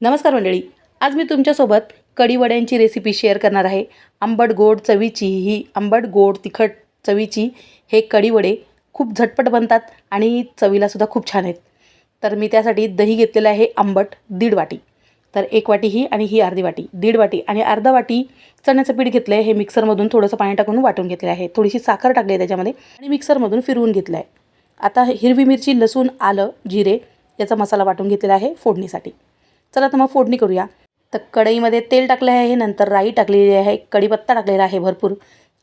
नमस्कार मंडळी, आज मी तुमच्यासोबत कढी वड्यांची रेसिपी शेअर करणार आहे। आंबट गोड चवीची ही आंबट गोड तिखट चवीची हे कढी वडे खूप झटपट बनतात आणि चवीला सुद्धा खूप छान आहेत। तर मी त्यासाठी दही घेतलेलं आहे आंबट 1.5 वाटी। तर 1 वाटी ही आणि ही अर्धी वाटी, 1.5 वाटी आणि अर्धा वाटी चण्याचं पीठ घेतलं आहे। हे मिक्सरमधून थोडंसं पाणी टाकून वाटून घेतलेलं आहे। थोडीशी साखर टाकली आहे त्याच्यामध्ये आणि मिक्सरमधून फिरवून घेतलं आहे। आता हिरवी मिरची, लसूण, आलं, जिरे याचा मसाला वाटून घेतलेला आहे फोडणीसाठी। चला तर मग फोडणी करूया। तर कढईमध्ये तेल टाकले आहे, नंतर राई टाकलेली आहे, कढीपत्ता टाकलेला आहे भरपूर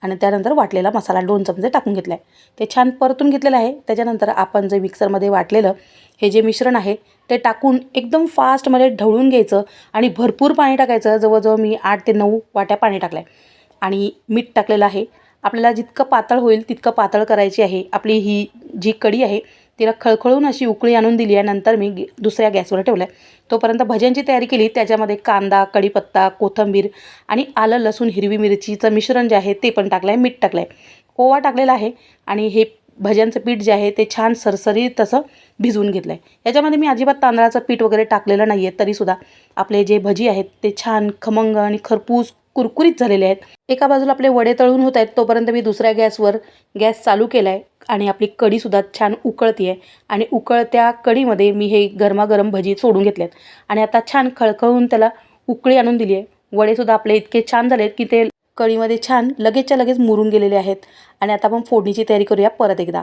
आणि त्यानंतर वाटलेला मसाला 2 चमचे टाकून घेतला आहे। ते छान परतून घेतलेलं आहे। त्याच्यानंतर आपण जे मिक्सरमध्ये वाटलेलं हे जे मिश्रण आहे ते टाकून एकदम फास्टमध्ये ढवळून घ्यायचं आणि भरपूर पाणी टाकायचं। जवळजवळ मी 8 ते 9 वाट्या पाणी टाकलं आहे आणि मीठ टाकलेलं आहे। आपल्याला जितकं पातळ होईल तितकं पातळ करायची आहे। आपली ही जी कढी आहे तिला खळखळून अशी उकळी आणून दिली आहे। नंतर मी दुसऱ्या गॅसवर ठेवलं आहे। तोपर्यंत भज्यांची तयारी केली। त्याच्यामध्ये कांदा, कढीपत्ता, कोथिंबीर आणि आलं, लसूण, हिरवी मिरचीचं मिश्रण जे आहे ते पण टाकलं आहे, मीठ टाकलं आहे, ओवा टाकलेला आहे आणि हे भज्यांचं पीठ जे आहे ते छान सरसरीत तसं भिजवून घेतलं आहे। याच्यामध्ये मी अजिबात तांदळाचं पीठ वगैरे टाकलेलं नाही आहे, तरीसुद्धा आपले जे भजी आहेत ते छान खमंग आणि खरपूस कुरकुरीत झालेले आहेत। एका बाजूला आपले वडे तळून होत आहेत, तोपर्यंत मी दुसऱ्या गॅसवर गॅस चालू केला आहे आणि आपली कढीसुद्धा छान उकळती आहे आणि उकळत्या कढीमध्ये मी हे गरमागरम भजी सोडून घेतलेत आणि आता छान खळखळून त्याला उकळी आणून दिली आहे। वडेसुद्धा आपले इतके छान झालेत की ते कढीमध्ये छान लगेचच्या लगेच मुरून गेलेले आहेत। आणि आता आपण फोडणीची तयारी करूया परत एकदा।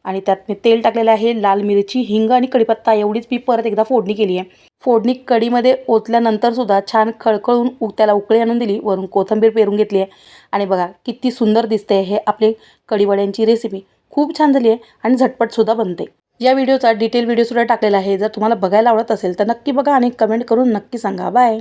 आणि त्यात मी तेल टाकलेलं आहे, लाल मिरची, हिंग आणि कढीपत्ता एवढीच मी परत एकदा फोडणी केली आहे। फोडणी कढीमध्ये ओतल्यानंतर सुद्धा छान खळखळून त्याला उकळी आणून दिली, वरून कोथिंबीर पेरून घेतली आहे आणि बघा किती सुंदर दिसते हे आपले कढी वड्यांची रेसिपी। खूप छान झाली आहे आणि झटपटसुद्धा बनते। या व्हिडिओचा डिटेल व्हिडिओसुद्धा टाकलेला आहे। जर तुम्हाला बघायला आवडत असेल तर नक्की बघा आणि कमेंट करून नक्की सांगा। बाय।